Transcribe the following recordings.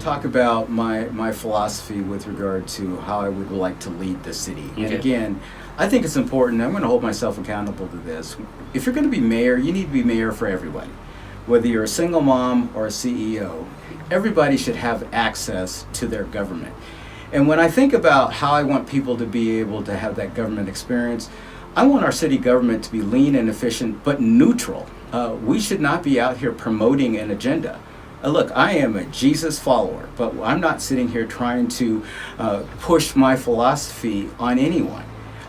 talk about my philosophy with regard to how I would like to lead the city. Okay. And again, I think it's important. I'm going to hold myself accountable to this. If you're going to be mayor, you need to be mayor for everybody. Whether you're a single mom or a CEO, everybody should have access to their government. And when I think about how I want people to be able to have that government experience, I want our city government to be lean and efficient, but neutral. We should not be out here promoting an agenda. Look, I am a Jesus follower, but I'm not sitting here trying to push my philosophy on anyone.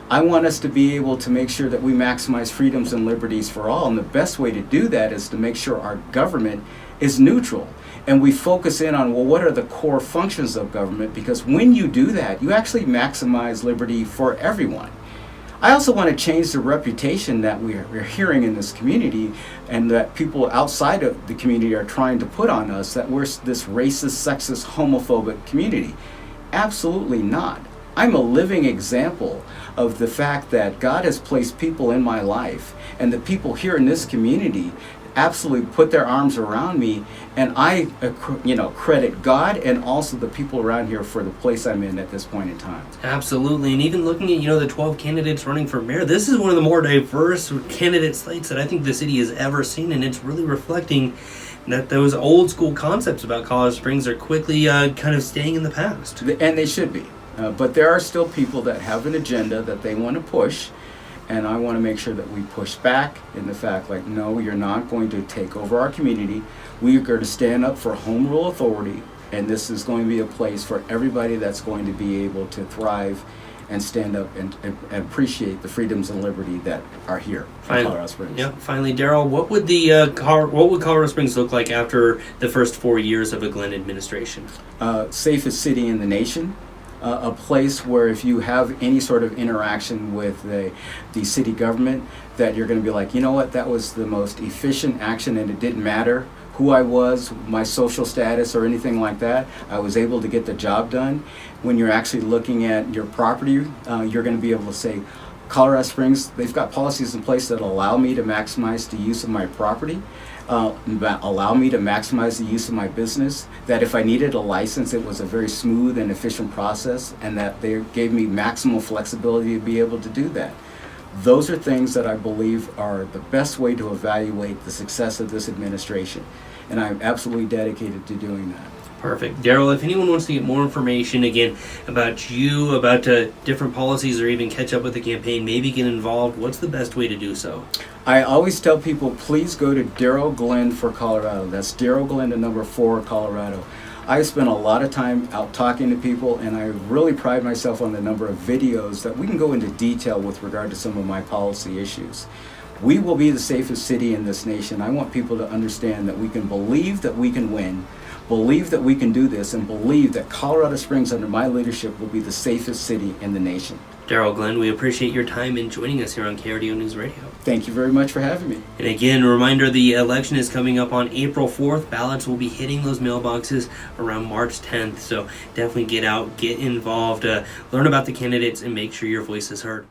I want us to be able to make sure that we maximize freedoms and liberties for all, and the best way to do that is to make sure our government is neutral. And we focus in on, well, what are the core functions of government? Because when you do that, you actually maximize liberty for everyone. I also want to change the reputation that we're hearing in this community and that people outside of the community are trying to put on us, that we're this racist, sexist, homophobic community. Absolutely not. I'm a living example of the fact that God has placed people in my life, and the people here in this community absolutely put their arms around me, and I credit God and also the people around here for the place I'm in at this point in time. Absolutely. And even looking at the 12 candidates running for mayor, this is one of the more diverse candidate slates that I think the city has ever seen, and it's really reflecting that those old school concepts about Colorado Springs are quickly kind of staying in the past. And they should be. But there are still people that have an agenda that they want to push, and I want to make sure that we push back in the fact, like, no, you're not going to take over our community. We are going to stand up for home rule authority, and this is going to be a place for everybody that's going to be able to thrive and stand up and appreciate the freedoms and liberty that are here in Colorado Springs. Yeah. Finally, Daryl, what would Colorado Springs look like after the first 4 years of a Glenn administration? Safest city in the nation. A place where if you have any sort of interaction with the city government, that you're going to be like, you know what, that was the most efficient action, and it didn't matter who I was, my social status, or anything like that. I was able to get the job done. When you're actually looking at your property, you're going to be able to say, Colorado Springs, they've got policies in place that allow me to maximize the use of my property, allow me to maximize the use of my business, that if I needed a license, it was a very smooth and efficient process, and that they gave me maximum flexibility to be able to do that. Those are things that I believe are the best way to evaluate the success of this administration, and I'm absolutely dedicated to doing that. Perfect. Daryl, if anyone wants to get more information, again, about you, about different policies, or even catch up with the campaign, maybe get involved, what's the best way to do so? I always tell people, please go to Daryl Glenn for Colorado. That's Daryl Glenn, the number 4, Colorado. I spend a lot of time out talking to people, and I really pride myself on the number of videos that we can go into detail with regard to some of my policy issues. We will be the safest city in this nation. I want people to understand that we can believe that we can win, believe that we can do this, and believe that Colorado Springs under my leadership will be the safest city in the nation. Daryl Glenn, we appreciate your time in joining us here on KRDO News Radio. Thank you very much for having me. And again, a reminder, the election is coming up on April 4th. Ballots will be hitting those mailboxes around March 10th. So definitely get out, get involved, learn about the candidates, and make sure your voice is heard.